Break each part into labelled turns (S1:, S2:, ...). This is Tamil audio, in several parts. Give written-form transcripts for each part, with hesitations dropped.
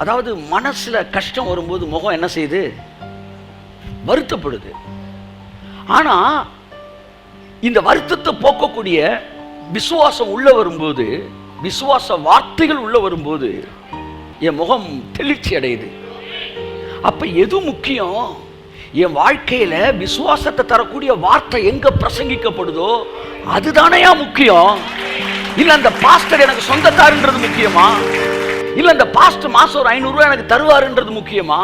S1: அதாவது மனசுல கஷ்டம் வரும்போது முகம் என்ன செய்யுது? வருத்தப்படுது. ஆனா இந்த வருத்தத்தை போக்கக்கூடிய விசுவாசம் உள்ள வரும்போது, விசுவாச வார்த்தைகள் உள்ள வரும்போது என் முகம் தெளிர்ச்சி அடையுது. அப்ப எது முக்கியம்? என் வாழ்க்கையில விசுவாசத்தை தரக்கூடிய வார்த்தை எங்க பிரசங்கிக்கப்படுதோ அதுதானையா முக்கியம்? இல்ல அந்த பாஸ்டர் எனக்கு சொந்தக்காரன்றது முக்கியமா? இல்ல அந்த பாஸ்டர் மாசம் ஒரு 500 ரூபாய் எனக்கு தருவாருன்றது முக்கியமா?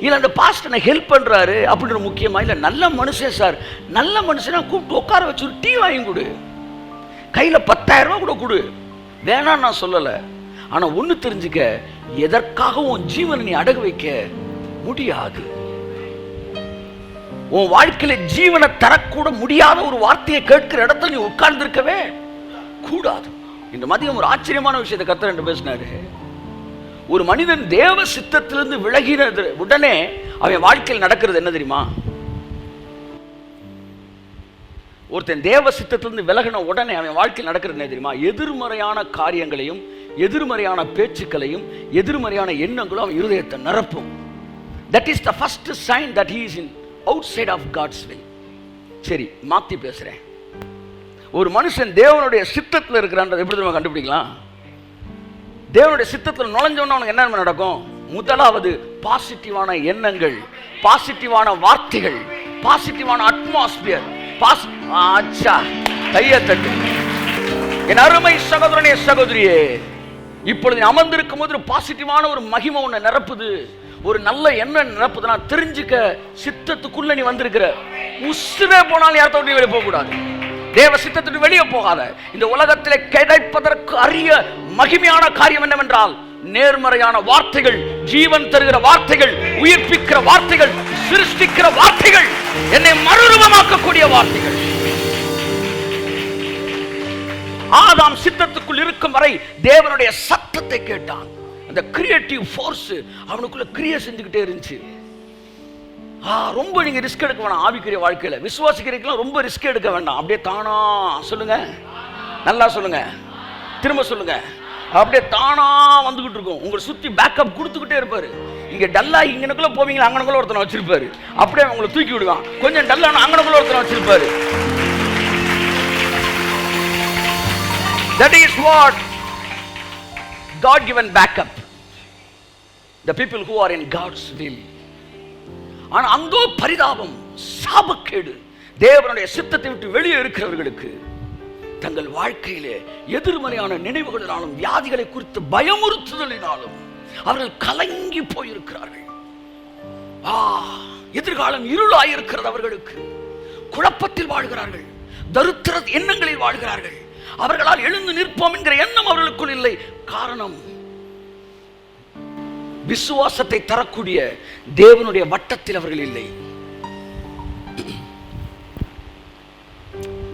S1: இல்ல அந்த பாஸ்டர் எனக்கு ஹெல்ப் பண்றாரு அப்படின்றது முக்கியமா? இல்ல நல்ல மனுஷன் சார், நல்ல மனுஷனா கூப்பிட்டு உட்கார வச்சு ஒரு டீ வாங்கி கொடு, கையில 10,000 ரூபாய் கூட கொடு, வேணாம் நான் சொல்லல. ஆனா ஒண்ணு தெரிஞ்சுக்க, எதற்காகவும் ஜீவனை நீ அடகு வைக்க முடியாது. உன் வாழ்க்கையில ஜீவனை தரக்கூட முடியாத ஒரு வார்த்தையை கேட்கிற இடத்துல நீ உட்கார்ந்து இருக்கவே கூடாது. இந்த மதியம் ஒரு ஆச்சரியமான விஷயத்தை கர்த்தர் என்று பேசினாரு. ஒரு மனிதன் தேவ சித்தத்திலிருந்து விலகினது உடனே அவன் வாழ்க்கையில் நடக்கிறது என்ன தெரியுமா? ஒருத்தன் தேவ சித்தத்திலிருந்து விலகின உடனே அவன் வாழ்க்கையில் நடக்கிறது என்ன தெரியுமா? எதிர்மறையான காரியங்களையும் எதிர்மறையான பேச்சுக்களையும் எதிர்மறையான எண்ணங்களும் அவன் இருதயத்தை நிரப்பும். That is the first sign that he is in outside of God's will. சரி, மாத்தி பேசுறேன். ஒரு மனுஷன் தேவனுடைய சித்தத்தில் இருக்கிறான்றது எப்படி நம்ம கண்டுபிடிக்கலாம்? தேவனுடைய சித்தத்தில் நுழைஞ்சோன்னா அவனுக்கு என்ன நடக்கும்? முதலாவது பாசிட்டிவான எண்ணங்கள், பாசிட்டிவான வார்த்தைகள், பாசிட்டிவான அட்மாஸ்பியர். கையை தட்டு. என் அருமை சகோதரனே சகோதரியே, இப்பொழுது அமர்ந்திருக்கும் போது பாசிட்டிவான ஒரு மகிமை உன்னை நிரப்புது, ஒரு நல்ல எண்ணம் நிரப்புதுன்னா தெரிஞ்சுக்க, சித்தத்துக்குள்ள நீ வந்திருக்கிற. உசுரே போனாலும் யார்த்தோட வெளியே போக கூடாது. தேவ சித்தத்துக்கு வெளியே போகாத. இந்த உலகத்திலே கிடைப்பதற்கு அரிய மகிமையான காரியம் என்னவென்றால் நேர்மறையான வார்த்தைகள், ஜீவன் தருகிற வார்த்தைகள், உயிர்ப்பிக்கிற வார்த்தைகள், சிருஷ்டிக்கிற வார்த்தைகள், என்னை மறுரூபமாக்கக்கூடிய வார்த்தைகள். ஆதாம் சித்தத்துக்குள் இருக்கும் வரை தேவனுடைய சத்தத்தை கேட்டான். அந்த கிரியேட்டிவ் ஃபோர்ஸ் அவனுக்குள்ள கிரியை செஞ்சுக்கிட்டே இருந்துச்சு. ரொம்ப நீங்க ரிஸ்க் எடுக்க வேணாம். ஆவிக்குரிய வாழ்க்கையில விசுவாசிக்கிறீங்களா? ரொம்ப ரிஸ்க் எடுக்க வேண்டாம். அப்படியே தானா சொல்லுங்க, நல்லா சொல்லுங்க, திரும்ப சொல்லுங்க. அப்படியே தானா வந்துகிட்டு இருக்கும். உங்களை சுத்தி பேக்கப் கொடுத்துக்கிட்டே இருப்பாரு. இங்க டல்லா இங்கனக்குள்ள போவீங்களா, அங்கனக்குள்ள ஒருத்தனை வச்சிருப்பாரு. அப்படியே உங்களை தூக்கி விடுவான். கொஞ்சம் டல்லா அங்கனக்குள்ள ஒருத்தனை வச்சிருப்பாரு. That is what God given backup, the people who are in God's will. ஆனா அந்தோ பரிதாபம், சாபக்கேடு. தேவனுடைய சித்தத்தை விட்டு வெளியே இருக்கிறவர்களுக்கு தங்கள் வாழ்க்கையிலே எதிர்மறையான நினைவுகளினாலும் வியாதிகளை குறித்து பயமுறுத்துதலினாலும் அவர்கள் கலங்கி போயிருக்கிறார்கள். எதிர்காலம் இருளாயிருக்கிறது அவர்களுக்கு. குழப்பத்தில் வாழ்கிறார்கள், தரித்திர எண்ணங்களில் வாழ்கிறார்கள். அவர்களால் எழுந்து நிற்போம் என்கிற எண்ணம் அவர்களுக்குள் இல்லை. காரணம், விசுவாசத்தை தரக்கூடிய தேவனுடைய வட்டத்தில் அவர்கள் இல்லை.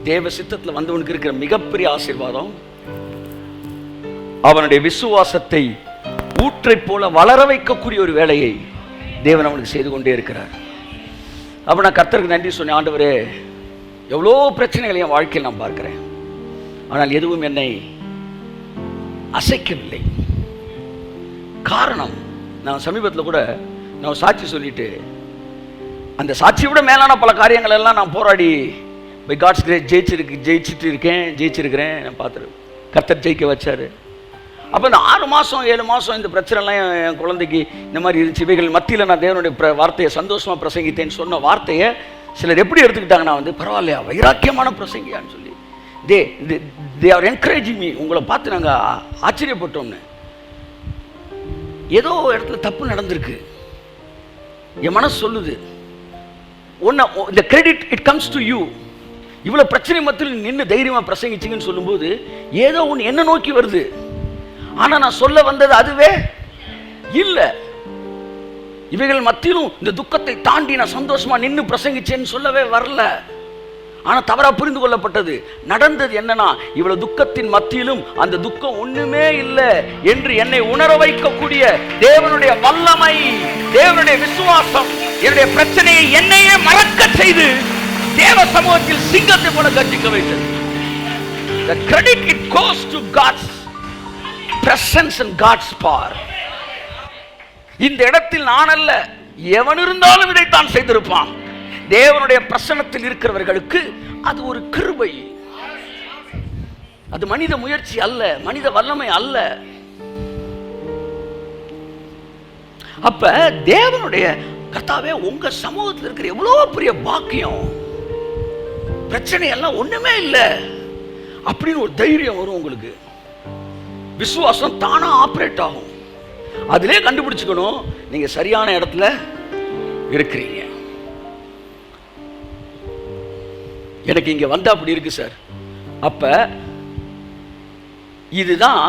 S1: தேவ சித்தத்தில் வந்தவனுக்கு இருக்கிற மிகப்பெரிய ஆசீர்வாதம், அவனுடைய விசுவாசத்தை ஊற்றை போல வளர வைக்கக்கூடிய ஒரு வேலையை தேவன் அவனுக்கு செய்து கொண்டே இருக்கிறார். அப்ப நான் கர்த்தருக்கு நன்றி சொன்னேன். ஆண்டவரே, எவ்வளோ பிரச்சனைகளை என் வாழ்க்கையில் நான் பார்க்கிறேன், ஆனால் எதுவும் என்னை அசைக்கவில்லை. காரணம், நான் சமீபத்தில் கூட நான் சாட்சி சொல்லிட்டு, அந்த சாட்சியை விட மேலான பல காரியங்கள் எல்லாம் நான் போராடி பை காட்ஸ் கிரேஸ் ஜெயிச்சிருக்கிறேன். நான் பார்த்துருக்கேன். கர்த்தர் ஜெயிக்க வச்சாரு. அப்போ இந்த 6 மாதம் 7 மாதம் இந்த பிரச்சனைலாம் என் குழந்தைக்கு இந்த மாதிரி இருந்துச்சு. இவைகள் மத்தியில் நான் தேவனுடைய வார்த்தையை சந்தோஷமாக பிரசங்கித்தேன்னு சொன்ன வார்த்தையை சிலர் எப்படி எடுத்துக்கிட்டாங்கன்னா பரவாயில்லையா, வைராக்கியமான பிரசங்கியான்னு சொல்லி தே ஆர் என்கரேஜிங் மீ. உங்களை பார்த்து நாங்கள் ஆச்சரியப்பட்டோம்னு. ஏதோ இடத்துல தப்பு நடந்திருக்கு, என் மனசு சொல்லுது. இந்த credit it comes to you. இவ்வளோ பிரச்சனை மத்தியில் நின்று தைரியமாக பிரசங்கிச்சிங்கன்னு சொல்லும்போது ஏதோ ஒன்று என்ன நோக்கி வருது. ஆனால் நான் சொல்ல வந்தது அதுவே இல்லை. இவைகள் மத்தியிலும் இந்த துக்கத்தை தாண்டி நான் சந்தோஷமா நின்று பிரசங்கிச்சேன்னு சொல்லவே வரல. ஆனால் தவறாக புரிந்து கொள்ளப்பட்டது. நடந்தது என்னன்னா, இவ்வளவு துக்கத்தின் மத்தியிலும் அந்த துக்கம் ஒண்ணுமே இல்லை என்று என்னை உணர வைக்கக்கூடிய தேவனுடைய வல்லமை, தேவனுடைய விசுவாசம் என்னுடைய பிரச்சனையை என்னையே மறக்க செய்து தேவ சமூகத்தில் சிங்கத்தை போல கர்ஜிக்க வைத்தது. The credit it goes to God's presence and God's power. இந்த இடத்தில் நான் அல்ல, எவன் இருந்தாலும் இதைத்தான் செய்திருப்பான். தேவனுடைய பிரசன்னத்தில் இருக்கிறவர்களுக்கு அது ஒரு கிருபை. அது மனித முயற்சி அல்ல, மனித வல்லமை அல்ல. அப்ப தேவனுடைய கர்த்தாவே, உங்க சமூகத்தில் இருக்கிற எவ்வளவு பெரிய பாக்கியம், பிரச்சனை எல்லாம் ஒண்ணுமே இல்லை அப்படின்னு ஒரு தைரியம் வரும் உங்களுக்கு. விசுவாசம் தானா ஆப்ரேட் ஆகும். அதிலே கண்டுபிடிச்சுக்கணும் நீங்க சரியான இடத்துல இருக்கிறீங்க. எனக்கு இங்க வந்தா அப்படி இருக்கு சார். அப்ப இதுதான்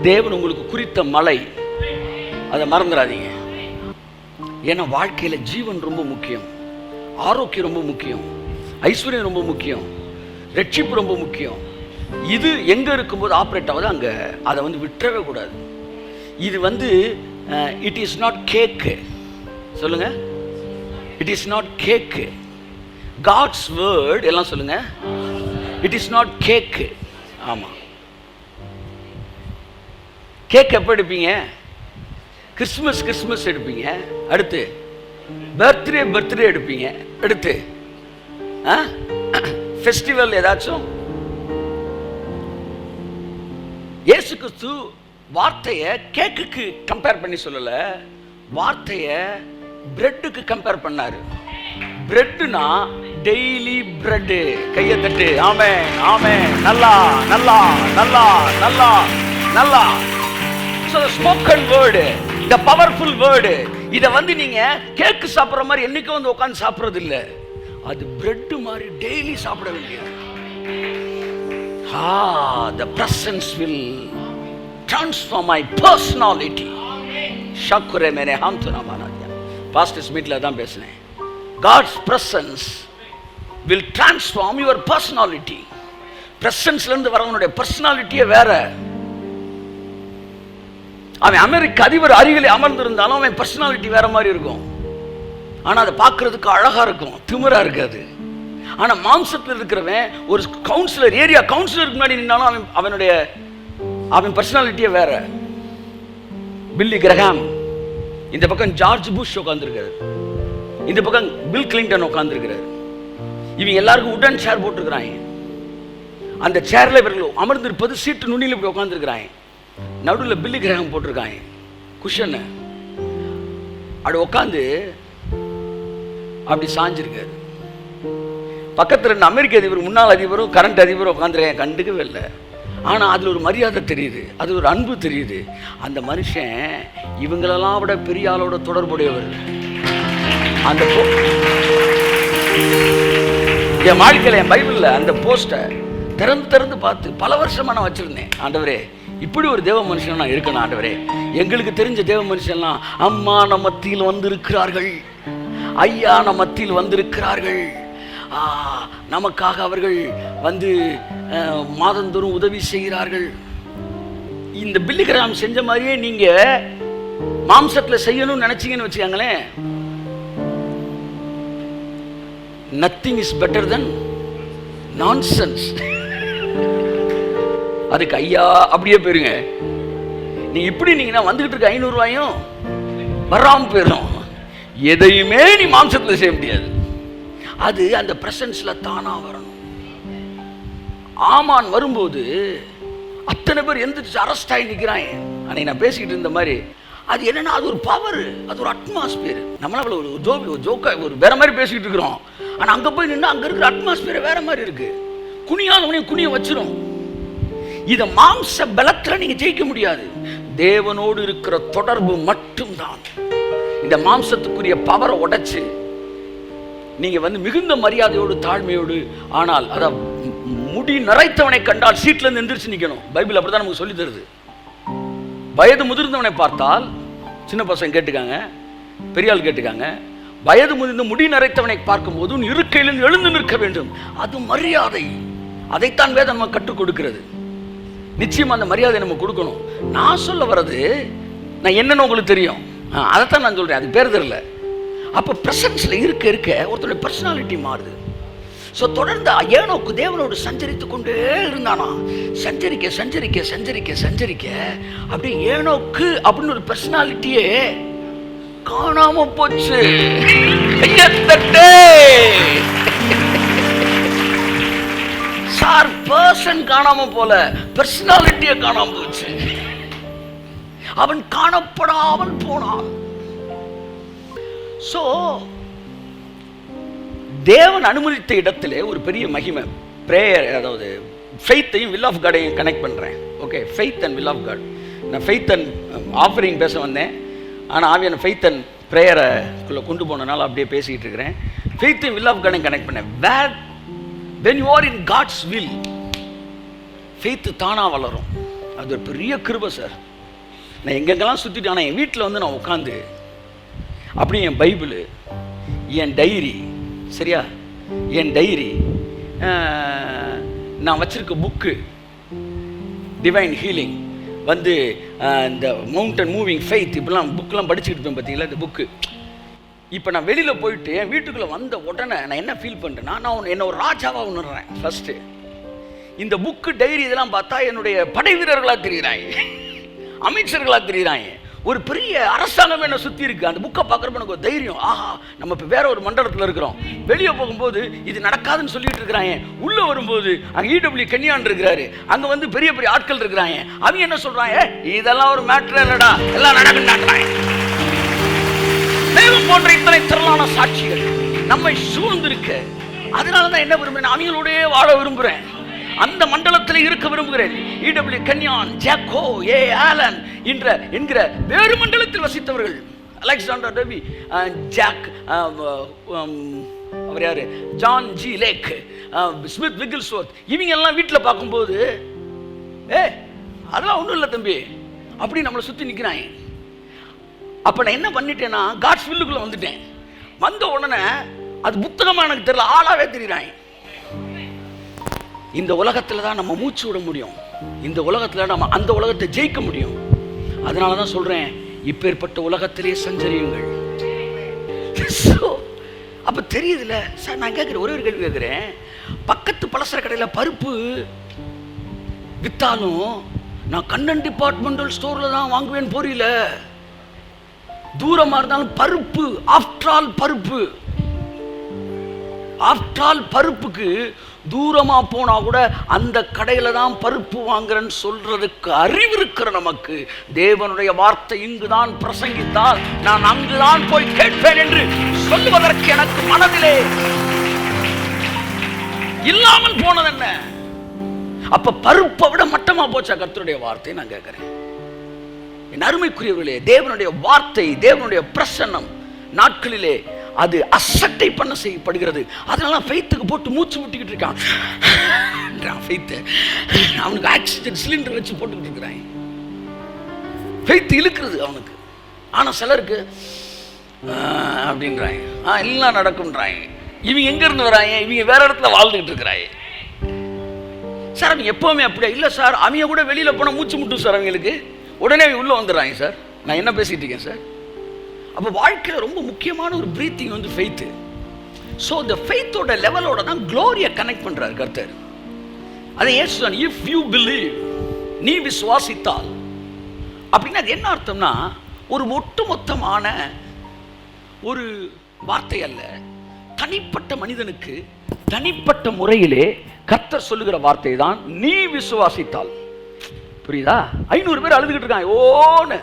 S1: தேவன் உங்களுக்கு குறித்த மலை, அதை மறந்துடாதீங்க. ஏன்னா வாழ்க்கையில ஜீவன் ரொம்ப முக்கியம், ஆரோக்கியம் ரொம்ப முக்கியம், ஐஸ்வர்யம் ரொம்ப முக்கியம், ரட்சிப்பு ரொம்ப முக்கியம். இது எங்க இருக்கும்போது ஆப்ரேட் ஆகுது அங்க அதை விட்டுறவே கூடாது. இது இட் இஸ் நாட் கேக். சொல்லுங்க, it is not cake. God's word எல்லாம் சொல்லுங்க, இட் இஸ் நாட் கேக். ஆமா, கேக் எப்போ எடுப்பீங்க? கிறிஸ்மஸ் எடுப்பீங்க, அடுத்து பர்த்டே எடுப்பீங்க, அடுத்து ஃபெஸ்டிவல் ஏதாச்சும். இயேசு கிறிஸ்து வார்த்தையை கேக்குக்கு கம்பேர் பண்ணி சொல்லல, வார்த்தையை பிரெட்டுக்கு கம்பேர் பண்ணாரு. பிரெட்னா டெய்லி பிரெட். கையை தட்டு. ஆமென், ஆமென். நல்லா நல்லா நல்லா நல்லா நல்லா. So the spoken word, the powerful word, இத நீங்க கேக் சாப்பிடுற மாதிரி என்னைக்கு உட்கார்ந்து சாப்பிடுறது இல்ல, அது பிரெட் மாதிரி டெய்லி சாப்பிட வேண்டியது. The presence will transform my personality. ஷக்குரே மேனே ஹம் துனா மானாதியா. பாஸ்டர்ஸ் மீட்ல தான் பேசினேன். God's presence will transform your personality. பிரசன்ஸ்ல இருந்து வரவனுடைய பர்சனாலிட்டியே வேற. அவன் அமெரிக்க அதிபர் அருகிலே அமர்ந்திருந்தாலும் அவன் பர்சனாலிட்டி வேற மாதிரி இருக்கும். ஆனா அதை பார்க்கறதுக்கு அழகா இருக்கும், திமிரா இருக்காது. ஆனா மாம்சத்தில் இருக்கிறவன் ஒரு கவுன்சிலர், ஏரியா கவுன்சிலருக்கு முன்னாடி நின்னாலும் அவன் பர்சனாலிட்டியே வேற. பில்லி கிரஹாம் இந்த பக்கம் ஜார்ஜ் புஷ் உட்கார்ந்துருக்காரு, இந்த பக்கம் பில் கிளின்டன் உட்கார்ந்துருக்கிறார். இவங்க எல்லாருக்கும் உடன் சேர் போட்டிருக்கிறாங்க. அந்த சேர்ல இவர்கள் அமர்ந்திருப்பது சீட்டு நுனியில் இப்படி உட்கார்ந்துருக்கிறாங்க. நடுவில் பில்லி கிரஹாம் போட்டிருக்காங்க குஷன். அப்படி உட்காந்து அப்படி சாஞ்சிருக்காரு. பக்கத்தில் இருந்த அமெரிக்க அதிபர், முன்னாள் அதிபரும் கரண்ட் அதிபரும் உட்காந்துருக்காங்க. கண்டுக்கவே இல்லை. ஆனால் அதில் ஒரு மரியாதை தெரியுது, அது ஒரு அன்பு தெரியுது. அந்த மனுஷன் இவங்களெல்லாம் விட பெரிய ஆளோட தொடர்புடையவர். அந்த என் வாழ்க்கையில், என் பைபிளில் அந்த போஸ்ட்டை திறந்து பார்த்து பல வருஷமா நான் வச்சிருந்தேன். ஆண்டவரே, இப்படி ஒரு தேவ மனுஷன் நான் இருக்கணும் ஆண்டவரே. எங்களுக்கு தெரிஞ்ச தேவ மனுஷன்லாம் அம்மா நம்ம மத்தியில் வந்திருக்கிறார்கள், ஐயா நம்ம மத்தியில் வந்திருக்கிறார்கள், நமக்காக அவர்கள் மாதந்தோறும் உதவி செய்கிறார்கள். இந்த பில்லி கிரஹாம் செஞ்ச மாதிரியே நீங்க மாம்சத்துல செய்யணும்னு நினைச்சீங்கன்னு வச்சுக்கோங்களேன், nothing is better than nonsense. அதுக்கு ஐயா அப்படியே போயிருங்க. நீ இப்படி நீங்க வந்துகிட்டு இருக்க 500 ரூபாயும் வராம போயிடும். எதையுமே நீ மாம்சத்துல செய்ய முடியாது. அது அந்த பிரசன்ஸ்ல தானா வரணும். ஆமான் வரும்போது அத்தனை பேர் எந்திரிச்சு அரெஸ்ட் ஆகி நிற்கிறாங்க. அன்னைக்கு நான் பேசிக்கிட்டு இருந்த மாதிரி, அது என்னன்னா அது ஒரு பவர், அது ஒரு அட்மாஸ்பியர். நம்மளால ஒரு ஜோக்கா ஒரு வேற மாதிரி பேசிக்கிட்டு இருக்கிறோம். ஆனா அங்க போய் நின்று அங்க இருக்கிற அட்மாஸ்பியர் வேற மாதிரி இருக்கு. குனியானவனையும் குனிய வச்சிரும். இத மாம்ச பலத்துல நீங்க ஜெயிக்க முடியாது. தேவனோடு இருக்கிற தொடர்பு மட்டும்தான் இந்த மாம்சத்துக்குரிய பவரை உடைச்சு நீங்க மிகுந்த மரியாதையோடு தாழ்மையோடு, ஆனால் அத முடி நரைத்தவனை கண்டால் சீட்ல இருந்து எந்திரிச்சு நிக்கணும். பைபிள் அப்படிதான் நமக்கு சொல்லி தருது. வயது முதிர்ந்தவனை பார்த்தால், சின்ன பசங்க கேட்டுக்காங்க, பெரியாள் கேட்டுக்காங்க, வயது முதிர்ந்த முடி நரைத்தவனை பார்க்கும் போது இருக்கையிலிருந்து எழுந்து நிற்க வேண்டும். அது மரியாதை. அதைத்தான் வேதம் நம்ம கற்றுக் கொடுக்கிறது. நிச்சயமா அந்த மரியாதை நம்ம கொடுக்கணும். நான் சொல்ல வர்றது, நான் என்னன்னு உங்களுக்கு தெரியும், அதைத்தான் நான் சொல்றேன். அது பேர் தெரியல. அப்ப பிரசன்ஸ்ல இருக்க இருக்க ஒருத்தருடைய பர்சனாலிட்டி மாறுது. ஸோ தொடர்ந்து ஏனோக்கு தேவனோடு சஞ்சரித்து கொண்டே இருந்தானா. சஞ்சரிக்க சஞ்சரிக்க சஞ்சரிக்க சஞ்சரிக்க அப்படியே ஏனோக்கு அப்படின்னு ஒரு பர்சனாலிட்டியே காணாம போச்சு. சார் பர்சன் காணாம போல, பர்சனாலிட்டிய காணாம போச்சு. அவன் காணப்படாமல் போனான். சோ தேவன் அனுமதித்த இடத்திலே ஒரு பெரிய மகிமை, பிரேயர், அதாவது ஃபெய்த்தையும் வில் ஆஃப் காடையும் கனெக்ட் பண்றேன். Okay, faith and will of God. நான் ஃபெய்த் அண்ட் ஆஃபரிங் பேச வந்தேன், ஆனால் ஆவியான ஃபெய்த் அண்ட் ப்ரேயரைக்குள்ளே கொண்டு போனனால அப்படியே பேசிக்கிட்டு இருக்கிறேன். ஃபெய்த்தையும் வில் ஆஃப் காடையும் கனெக்ட் பண்ணேன். when you are in God's will, faith தானாக வளரும். அது ஒரு பெரிய கிருபை சார். நான் எங்கெங்கெல்லாம் சுற்றிட்டு, ஆனால் என் வீட்டில் வந்து நான் உட்காந்து அப்படி என் பைபிளு, என் டைரி, சரியா, என் டைரி, நான் வச்சிருக்க புக்கு டிவைன் ஹீலிங், வந்து இந்த மவுண்டன் மூவிங் ஃபெய்த், இப்படிலாம் புக்கெலாம் படிச்சுக்கிட்டு இருப்பேன் பார்த்தீங்களா. இந்த புக்கு இப்போ நான் வெளியில் போயிட்டு என் வீட்டுக்குள்ளே வந்த உடனே நான் என்ன ஃபீல் பண்ணுறேன்னா, நான் என்ன ஒரு ராஜாவாக உணர்றேன். ஃபஸ்ட்டு இந்த புக்கு டைரி இதெல்லாம் பார்த்தா என்னுடைய படை வீரர்களாக தெரிகிறாங்க, அமைச்சர்களாக தெரிகிறாங்க, ஒரு பெரிய அரசாங்கம் என்ன சுற்றி இருக்குது. அந்த புக்கை பார்க்குறப்ப எனக்கு ஒரு தைரியம், ஆஹா நம்ம இப்போ வேற ஒரு மண்டலத்தில் இருக்கிறோம். வெளியே போகும்போது இது நடக்காதுன்னு சொல்லிட்டு இருக்கிறாங்க, உள்ளே வரும்போது அங்கே இடபிள்யூ கன்னியான் இருக்கிறாரு, அங்கே வந்து பெரிய பெரிய ஆட்கள் இருக்கிறாங்க. அவங்க என்ன சொல்கிறாங்க, இதெல்லாம் ஒரு மேட்ரு இல்லடா, எல்லாம் நடக்குறாங்க. தேவன் போன்ற இத்தனை திரளான சாட்சிகள் நம்மை சூழ்ந்திருக்க, அதனால தான் என்ன விரும்புகிறேன், அவங்களோடய வாழ விரும்புகிறேன், அந்த மண்டலத்தில் இருக்க விரும்புகிறேன். இடபிள்யூ கன்யான், ஜாக்கோ, ஏ ஆலன் என்கிற வேறு மண்டலத்தில் வசித்தவர்கள், அலெக்சாண்டர் டெவி, ஜாக், அவர் யாரு, ஜான் ஜி லேக், ஸ்மித் விகில்ஸ்வர்த், இவங்க எல்லாம் வீட்டில் பார்க்கும்போது அதெல்லாம் ஒன்றும் இல்லை தம்பி அப்படி நம்மளை சுற்றி நிற்கிறாங்க. அப்போ நான் என்ன பண்ணிட்டேன்னா, காட்ஸ் வில்லுக்குள்ளே வந்துட்டேன். வந்த உடனே அது புத்தகமாக எனக்கு தெரியல, ஆளாவே தெரியுறாங்க. இந்த உலகத்தில் தான் நம்ம மூச்சு விட முடியும், இந்த உலகத்தில் நம்ம அந்த உலகத்தை ஜெயிக்க முடியும். அதனால தான் சொல்கிறேன், இப்பேற்பட்ட உலகத்திலே சஞ்சரியுங்கள். அப்போ தெரியுதுல்ல சார். நான் கேட்குறேன், ஒரே ஒரு கேள்வி கேட்குறேன். பக்கத்து பலசர கடையில் பருப்பு விற்றாலும் நான் கண்ணன் டிபார்ட்மெண்டல் ஸ்டோரில் தான் வாங்குவேன்னு புரியல. தூரமாக இருந்தாலும் பருப்பு, ஆஃப்டர் ஆல் பருப்பு, ஆஃப்டர் ஆல் பருப்புக்கு தூரமா போனா கூட அந்த கடையில தான் பருப்பு வாங்குறேன்னு சொல்றதுக்கு அறிவு இருக்கிற நமக்கு, தேவனுடைய வார்த்தை இங்குதான் பிரசங்கித்தால் நான் அங்குதான் போய் கேட்பேன் என்று சொல்லுவதற்கு எனக்கு மனதிலே இல்லாமல் போனது என்ன? அப்ப பருப்பை விட மட்டமா போச்சா கர்த்தருடைய வார்த்தை? நான் கேட்கிறேன். என் அருமைக்குரியவர்களே, தேவனுடைய வார்த்தை, தேவனுடைய பிரசன்னம் நாட்களிலே அது அசட்டை பண்ண செய்யப்படுகிறது. அதனால ஃபெய்த்துக்கு போட்டு மூச்சு முட்டிக்கிட்டு இருக்கான். ஃபெய்த்து அவனுக்கு ஆக்சிஜன் சிலிண்டர் வச்சு போட்டுக்கிட்டு இருக்கிறான். ஃபெய்த் இழுக்கிறது அவனுக்கு. ஆனா சிலருக்கு அப்படின்றாங்க, எல்லாம் நடக்கும்ன்றாங்க. இவங்க எங்க இருந்து வராங்க? இவங்க வேற இடத்துல வாழ்ந்துகிட்டு இருக்கிறாங்க சார். அவங்க எப்பவுமே அப்படியே இல்லை சார். அவங்க கூட வெளியில போனா மூச்சு முட்டும் சார் அவங்களுக்கு, உடனே உள்ள வந்துடுறாங்க சார். நான் என்ன பேசிட்டு இருக்கேன் சார்? அப்போ வாழ்க்கையில் ரொம்ப முக்கியமான ஒரு பிரீத்திங் வந்து ஃபெய்த்து. ஸோ இந்த ஃபெய்த்தோட லெவலோட தான் க்ளோரியை கனெக்ட் பண்ணுறாரு கர்த்தர். அதை ஏசு சொன்னார், இஃப் யூ பிலீவ், நீ விசுவாசித்தால். அப்படின்னா அது என்ன அர்த்தம்னா, ஒரு ஒட்டுமொத்தமான ஒரு வார்த்தை அல்ல, தனிப்பட்ட மனிதனுக்கு தனிப்பட்ட முறையிலே கர்த்தர் சொல்லுகிற வார்த்தை தான் நீ விசுவாசித்தால். புரியுதா? 500 பேர் அழுதுகிட்டு இருக்காங்க, ஓன்னு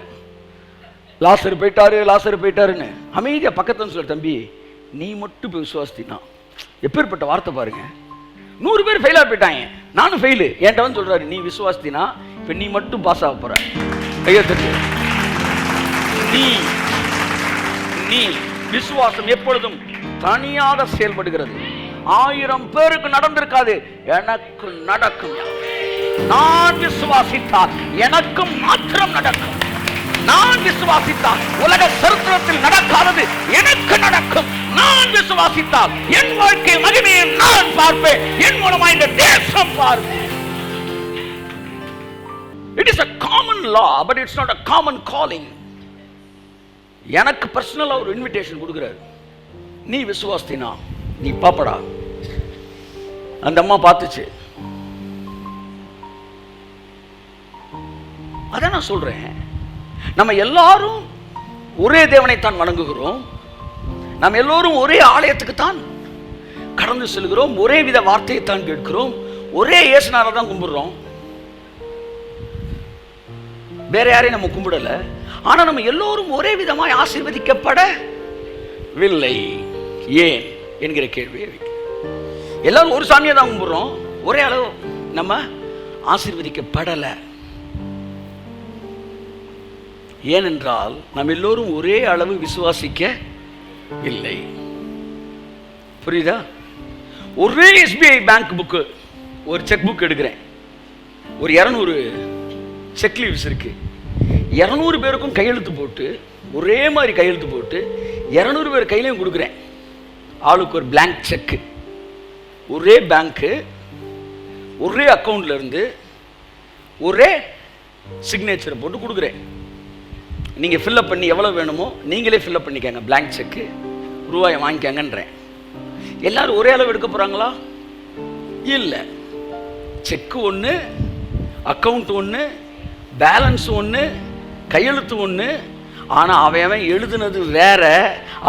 S1: லாசர் போயிட்டாரு, லாசர் போயிட்டாருன்னு. அமைதியா பக்கத்துல சொல்ல, தம்பி நீ மட்டும் போய் விசுவாசினா. எப்பேற்பட்ட வார்த்தை பாருங்க. 100 பேர் ஃபெயிலா போயிட்டாங்க, நானும் ஃபெயிலு. என்கிட்ட வந்து சொல்றாரு, நீ விசுவாசினா இப்ப நீ மட்டும் பாஸ் ஆக போற. கையெழுத்து. நீ விசுவாசம் எப்பொழுதும் தனியாக செயல்படுகிறது. 1000 பேருக்கு நடந்திருக்காது, எனக்கு நடக்கும். நான் விசுவாசித்தால் எனக்கும் மாத்திரம் நடக்கும். நான் விசுவாசித்தால் உலக சரித்திரத்தில் நடக்காதது எனக்கு நடக்கும். நான் விசுவாசித்தால் என் வாழ்க்கை மகிமையை நான் பார்ப்பேன், என் மூலமா இந்த தேசம் பார்ப்பேன். It is a common law, but it's not a common calling. எனக்கு பர்சனலா ஒரு இன்விடேஷன் கொடுக்கிறார். நீ விசுவாசினா நீ பாப்படா. அந்த அம்மா பார்த்துச்சு. அதான் நான் சொல்றேன், நம்ம எல்லாரும் ஒரே தேவனைத்தான் வணங்குகிறோம். நாம் எல்லோரும் ஒரே ஆலயத்துக்கு தான் கடந்து செல்கிறோம். ஒரே வித வார்த்தையைத்தான் கேட்கிறோம். ஒரே இயேசுநாதரை தான் கும்பிடுறோம். வேற யாரையும் நம்ம கும்பிடல. ஆனா நம்ம எல்லோரும் ஒரே விதமாய் ஆசீர்வதிக்கப்படவில்லை. ஏன் என்கிற கேள்வியை எல்லாரும் ஒரு சாமியை தான் கும்பிடுறோம். ஒரே அளவு நம்ம ஆசீர்வதிக்கப்படல. ஏனென்றால் நம்ம எல்லோரும் ஒரே அளவு விசுவாசிக்க இல்லை. புரியுதா? ஒரே SBI பேங்க் புக்கு, ஒரு செக் புக் எடுக்கிறேன். ஒரு 200 செக் லீவ்ஸ் இருக்கு. 200 பேருக்கும் கையெழுத்து போட்டு, ஒரே மாதிரி கையெழுத்து போட்டு 200 பேர் கையிலையும் கொடுக்குறேன். ஆளுக்கு ஒரு பிளாங்க் செக்கு, ஒரே பேங்க்கு, ஒரே அக்கௌண்ட்ல இருந்து ஒரே சிக்னேச்சரை போட்டு கொடுக்குறேன். நீங்க ஃபில்அப் பண்ணி எவ்வளவு வேணுமோ நீங்களே ஃபில்அப் பண்ணிக்கங்க. பிளாங்க் செக்கு ரூபாயை வாங்கிக்கங்கன்றேன். எல்லாரும் ஒரே அளவு எடுக்க போறாங்களா? இல்லை. செக்கு ஒன்று, அக்கௌண்ட் ஒன்று, பேலன்ஸ் ஒன்று, கையெழுத்து ஒன்று. ஆனால் அவன் எழுதுனது வேற.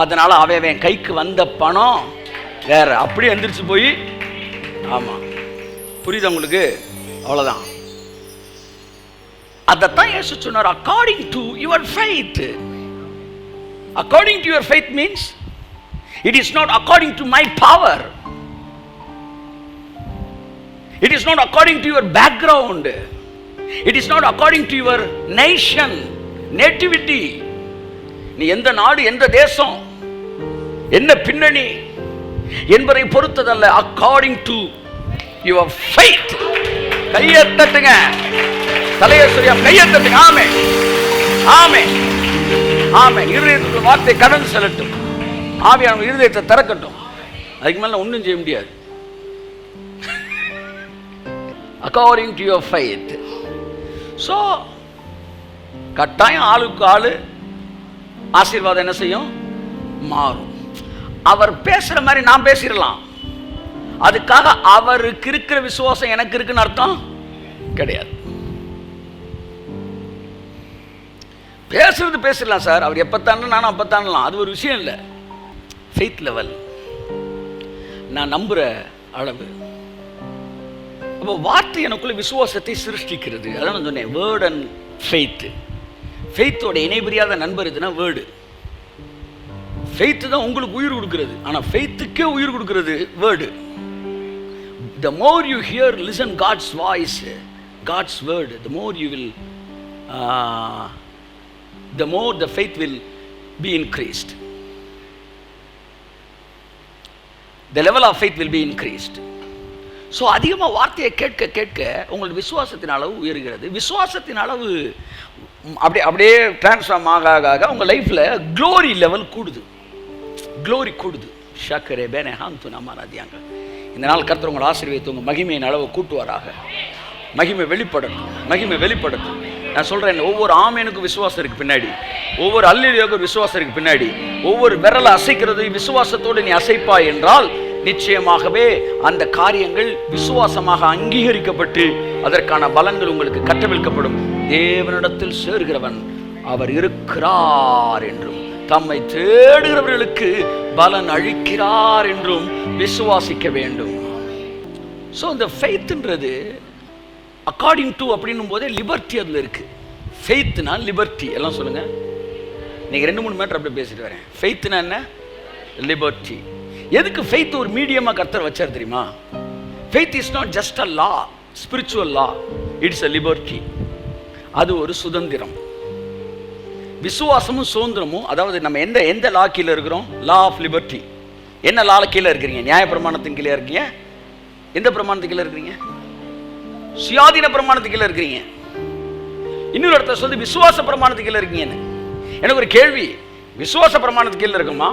S1: அதனால அவன் கைக்கு வந்த பணம் வேற. அப்படியே எந்திரிச்சு போய், ஆமாம், புரியுது உங்களுக்கு? அவ்வளோதான். அதைத்தான் இயேசு சொன்னார், according to your faith. According to your faith means it is not according to my power. It is not according to your background. It is not according to your nation, nativity. நீ எந்த நாடு, எந்த தேசம், என்ன பின்னணி என்பதை பொறுத்ததல்ல. according to your faith. கையை தட்டுங்க, தலையை சொல்லியா கையை தட்டுங்க. ஆமென், ஆமென், ஆமென். இருதயத்துக்கு வார்த்தை கடந்து செல்லட்டும். ஆவியானவர் இருதயத்தை திறக்கட்டும். அதுக்கு மேல ஒன்றும் செய்ய முடியாது. according to your faith. So கட்டாயம் ஆளுக்கு ஆளு ஆசீர்வாதம் என்ன செய்யும்? மாறும். அவர் பேசுற மாதிரி நான் பேசிடலாம். அதுக்காக அவருக்கு இருக்கிற விசுவாசம் எனக்கு இருக்குன்னு அர்த்தம் கிடையாது. பேசுறது பேசிடலாம் சார், அவர் எப்பத்தான நானும் அப்பத்தானலாம், அது ஒரு விஷயம் இல்லை. ஃபெய்த் லெவல், நான் நம்புற அளவு. அப்போ வார்த்தை எனக்குள்ள விசுவாசத்தை சிருஷ்டிக்கிறது. அதான் நான் சொன்னேன், வேர்ட் அண்ட் ஃபெய்த். ஃபெய்த்தோட இணைபிரியாத நண்பர் எதுனா வேர்டு. ஃபெய்த் தான் உங்களுக்கு உயிர் கொடுக்கிறது. ஆனால் ஃபெய்த்துக்கே உயிர் கொடுக்கிறது word. The more you hear, listen God's voice, God's word, the more you will, the more the faith will be increased. The level of faith will be increased. So அதிகமாக வார்த்தையை கேட்க கேட்க உங்களுக்கு விசுவாசத்தின் அளவு உயர்கிறது. விசுவாசத்தின் அளவு அப்படியே டிரான்ஸ்ஃபார்ம் ஆக ஆக உங்கள் லைஃப்பில் க்ளோரி லெவல் கூடுது. க்ளோரி கூடுது. ஷக்கரே பேனே ஹாந்து நாமாராதியாங்க. இந்த நாள் கர்த்தர் உங்கள் ஆசீர்வதித்து உங்கள் மகிமையின் அளவு கூட்டுவாராக. மகிமை வெளிப்படட்டும், மகிமை வெளிப்படட்டும். நான் சொல்கிறேன், ஒவ்வொரு ஆமேனுக்கும் விசுவாசம் இருக்குது பின்னாடி, ஒவ்வொரு அல்லேலூயாவுக்கும் விசுவாசம் இருக்குது பின்னாடி. ஒவ்வொரு விரலை அசைக்கிறது விசுவாசத்தோடு நீ அசைப்பாய் என்றால் நிச்சயமாகவே அந்த காரியங்கள் விசுவாசமாக அங்கீகரிக்கப்பட்டு அதற்கான பலன்கள் உங்களுக்கு கட்டவிழ்க்கப்படும். தேவனிடத்தில் சேர்கிறவன் அவர் இருக்கிறார் என்றும் தம்மை தேடுகிறவர்களுக்கு பலன் அளிக்கிறார் என்றும் விசுவாசிக்க வேண்டும். ஸோ இந்த ஃபெய்த்ன்றது அக்கார்டிங் டு அப்படின்னும் போதே லிபர்ட்டி அதில் இருக்கு. ஃபெய்த்னா லிபர்ட்டி. எல்லாம் சொல்லுங்க. நீங்கள் 2-3 மீட்டர் அப்படி பேசிட்டு வரேன். ஃபெய்த்னா என்ன? லிபர்ட்டி. எதுக்கு ஃபெய்த் ஒரு மீடியமாக கர்த்தர் வச்சார் தெரியுமா? Faith is not just a law, spiritual law, it's a liberty. அது ஒரு சுதந்திரம். விசுவாசமும் சுதந்திரமும், அதாவது நம்ம எந்த லா கீழே இருக்கிறோம்? Law of liberty. என்ன லா கீழே இருக்கிறீங்க? நியாய பிரமாணத்தின் கீழே இருக்கீங்க. எந்த பிரமாணத்துக்கு கீழே இருக்கிறீங்க? சுயாதீன பிரமாணத்துக்கு கீழே இருக்கிறீங்க. இன்னொரு இடத்துல சொல்லி விசுவாச பிரமாணத்துக்கு கீழே இருக்கீங்கன்னு. எனக்கு ஒரு கேள்வி, விசுவாச பிரமாணத்துக்கு கீழே இருக்குமா,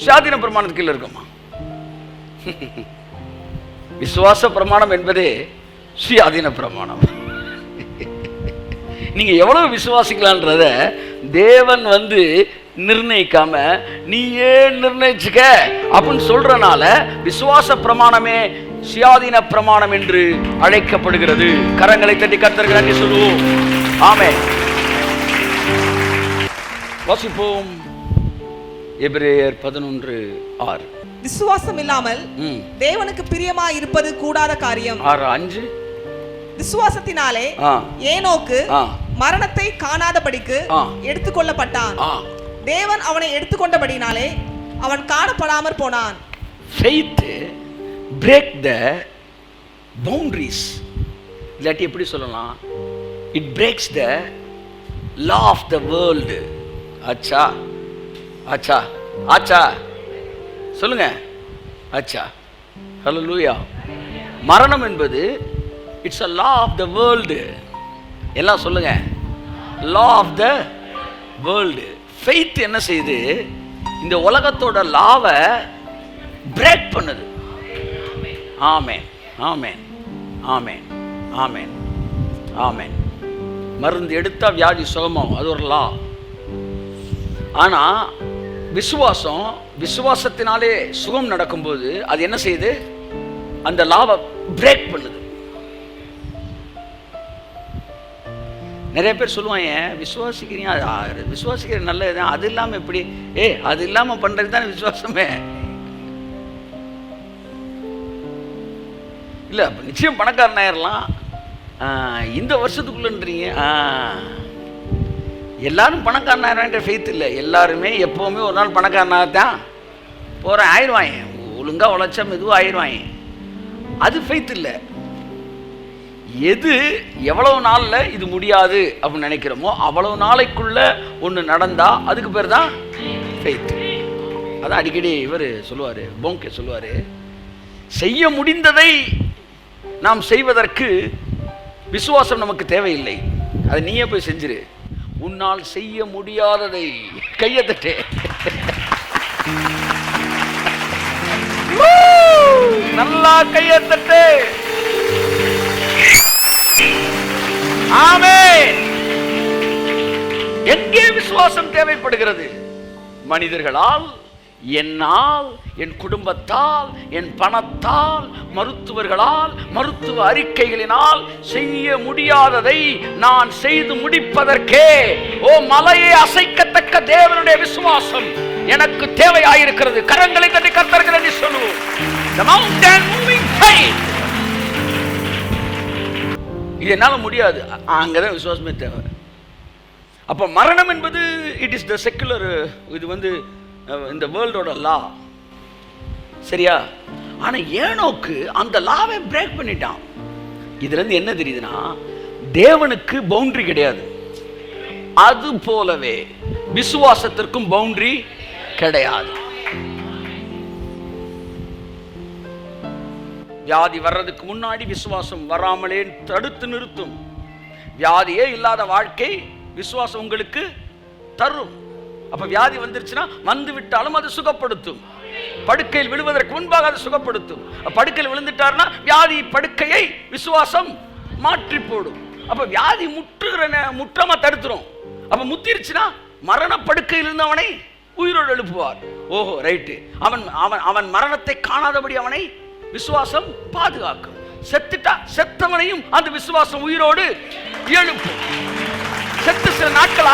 S1: சுயாதீன பிரமாணத்துக்கு கீழே இருக்குமா? விசுவாச பிரமாணம் என்பதே சுயாதீன பிரமாணம். நீங்க எவ்வளவு விசுவாசிக்கலான்றத தேவன் நிர்ணயிக்காம நீயே நிர்ணயிச்சுக்க அப்படின்னு சொல்றனால விசுவாச பிரமாணமே சுயாதீன பிரமாணம் என்று அழைக்கப்படுகிறது. கரங்களை தட்டி கர்த்தருக்கு நன்றி சொல்லுவோம். ஆமென். வாசிப்போம். எபிரேயர் 11:6.
S2: விசுவாசம் இல்லாமல் தேவனுக்கு பிரியமாய் இருப்பது கூடாத காரியம்.
S1: 6:5.
S2: விசுவாசத்தினாலே ஏனோக்கு மரணத்தை காணாதபடிக்கு எடுத்துக்கொள்ளப்பட்டான். தேவன் அவனை எடுத்துக்கொண்டபடினாலே அவன் காணப்படாமற் போனான்.
S1: Faith break the boundaries. இல்லாட்டி எப்படி சொல்லலாம்? It breaks the law of the world. அச்சா அச்சா அச்சா சொல்லுங்க. அச்சா. ஹல்லேலூயா. மரணம் என்பது it's a law of the world. எல்லாம் சொல்லுங்க. law of the world. faith என்ன செய்யுது? இந்த உலகத்தோட லாவை பிரேக் பண்ணுது. ஆமென் ஆமென் ஆமென் ஆமென் ஆமென். மருந்து எடுத்தா வியாதி சுகமாகும், அது ஒரு லா. ஆனா விசுவாசத்தினாலே சுகம் நடக்கும்போது அது என்ன செய்யுது? அந்த லாவை பிரேக் பண்ணுது. நிறைய பேர் சொல்லுவாங்க, விசுவாசிக்கிற நல்லதுதான், அது இல்லாம எப்படி? அது இல்லாம பண்றது தானே விசுவாசமே. இல்ல நிச்சயம் பணக்காரன் ஆயிரலாம் இந்த வருஷத்துக்குள்ளன்றீங்க. எல்லாரும் பணக்காரன் ஆயிரன்ற ஃபெய்த் இல்லை. எல்லாருமே எப்பவுமே ஒரு நாள் பணக்காரனாகத்தான் போறேன், ஆயிடுவாங்க. ஒழுங்கா உழைச்சா மெதுவாக ஆயிடுவாங்க. அது ஃபெய்த் இல்லை. எது எவ்வளவு நாள்ல இது முடியாது அப்படின்னு நினைக்கிறோமோ அவ்வளவு நாளைக்குள்ள ஒன்று நடந்தா அதுக்கு பேர் தான் ஃபெய்த். அதான் அடிக்கடி இவர் சொல்லுவாரு, போங்கே சொல்லுவாரு, செய்ய முடிந்ததை நாம் செய்வதற்கு விசுவாசம் நமக்கு தேவையில்லை, அதை நீயே போய் செஞ்சிரு. உன்னால் செய்ய முடியாததை கையை தட்டு. நல்லா கையை தட்டு. ஆமென். எங்கே விசுவாசம் தேவைப்படுகிறது? மனிதர்களால், என்னால், என் குடும்பத்தால், என் பணத்தால், மருத்துவர்களால், மருத்துவ அறிக்கைகளினால் செய்ய முடியாததை நான் செய்து முடிப்பதற்கே மலையை அசைக்கத்தக்க தேவனுடைய விசுவாசம் எனக்கு தேவையாயிருக்கிறது. கரங்களை தட்டி கர்த்தருக்கு நன்றி சொல்லுவோம். The mountain moving faith. இது என்னால முடியாது, அங்கதான் விசுவாசமே தேவை. அப்ப மரணம் என்பது இட் இஸ் த செக்குலர், இது இந்த வேர்ல்டோட லா, சரியா? ஆனா ஏனோக்கு அந்த லாவை பிரேக் பண்ணிட்டான். இதுல இருந்து என்ன தெரியுதுன்னா, தேவனுக்கு பவுண்டரி கிடையாது, அது போலவே விசுவாசத்திற்கும் பவுண்டரி கிடையாது. வியாதி வர்றதுக்கு முன்னாடி விசுவாசம் வராமலே தடுத்து நிறுத்தும். வியாதியே இல்லாத வாழ்க்கை விசுவாசம் உங்களுக்கு தரும். அப்ப வியாதி வந்துருச்சுன்னா வந்து விட்டாலும் அது சுகப்படுத்தும். படுக்கையில் விழுவதற்கு முன்பாக அது சுகப்படுத்தும். படுக்கையில் விழுந்துட்டாருன்னா வியாதி படுக்கையை விசுவாசம் மாற்றி போடும். அப்ப வியாதி முற்றமா தடுத்துரும். அப்ப முத்திருச்சுன்னா மரண படுக்கையில் இருந்து அவனை உயிரோடு எழுப்புவார். ஓஹோ ரைட்டு. அவன் மரணத்தை காணாதபடி அவனை விசுவாசம் பாதுகாக்கும். செத்துட்டா செத்தவனையும் அந்த விசுவாசம் உயிரோடு எழுப்பும். செத்து சில நாட்கள்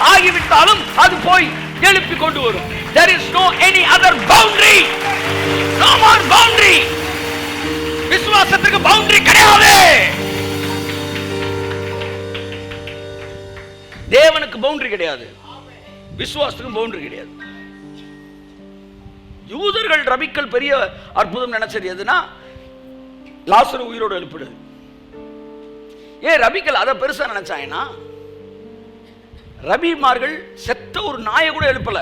S1: ஆகிவிட்டாலும் அது போய் எழுப்பி கொண்டு வரும். There is no any other boundary. No more boundary. விசுவாசத்துக்கு பவுண்டரி கிடையாது. தேவனுக்கு பவுண்டரி கிடையாது, விசுவாசத்துக்கு பவுண்டரி கிடையாது. யூதர்கள் ரபிக்கள் பெரிய அற்புதம் நினைச்சது எதுனா லாசரு உயிரோடு எழுப்பிடுது. ரபிக்கள் அதை பெருசா நினைச்சாங்கன்னா, ரபிமார்கள் செத்த ஒரு நாயை கூட எழுப்பல.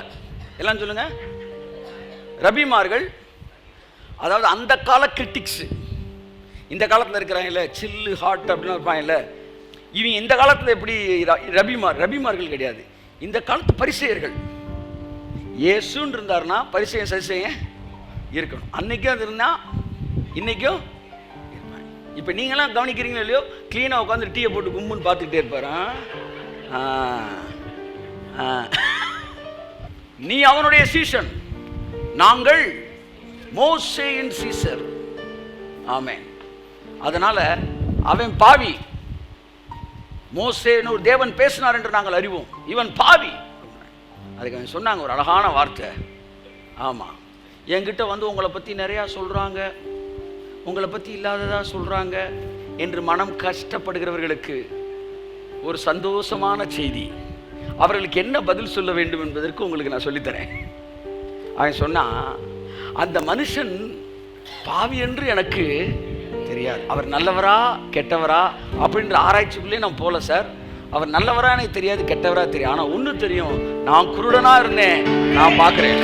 S1: எல்லாம் சொல்லுங்க. ரபிமார்கள் அதாவது அந்த கால கிரிட்டிக்ஸ், இந்த காலத்தில் இருக்கிறாங்கல்ல, சில்லு ஹாட் அப்படின்னு இருப்பாங்கல்ல, இவங்க இந்த காலத்தில் எப்படி ரபிமார்கள் கிடையாது, இந்த காலத்து பரிசேயர்கள். இயேசுன்னு இருந்தாருன்னா பரிசேயன் சரிசேயன் இருக்கணும். அன்னைக்கும் அது இருந்தா இன்னைக்கும். இப்போ நீங்களாம் கவனிக்கிறீங்களோ இல்லையோ, கிளீனாக உட்காந்து டீயை போட்டு கும்புன்னு பார்த்துக்கிட்டே இருப்பாரு. நீ அவனுடைய சீசன், நாங்கள் மோசேயின் சீசர். ஆமென். அதனால அவன் பாவி, மோசேன்னு ஒரு தேவன் பேசினார் என்று நாங்கள் அறிவோம், இவன் பாவி. அதுக்கு அவன் சொன்னாங்க ஒரு அழகான வார்த்தை. ஆமாம், என்கிட்ட வந்து உங்களை பற்றி நிறையா சொல்கிறாங்க, உங்களை பற்றி இல்லாததா சொல்கிறாங்க என்று மனம் கஷ்டப்படுகிறவர்களுக்கு ஒரு சந்தோஷமான செய்தி. அவர்களுக்கு என்ன பதில் சொல்ல வேண்டும் என்பதற்கு உங்களுக்கு நான் சொல்லித்தரேன். அவன் சொன்னான், அந்த மனுஷன் பாவி என்று எனக்கு தெரியாது, அவர் நல்லவரா கெட்டவரா அப்படின்ற ஆராய்ச்சிக்குள்ளே நான் போகல சார். அவர் நல்லவரா எனக்கு தெரியாது, கெட்டவரா தெரியும். ஆனால் ஒன்று தெரியும், நான் குருடனா இருந்தேன், நான் பார்க்குறேன்.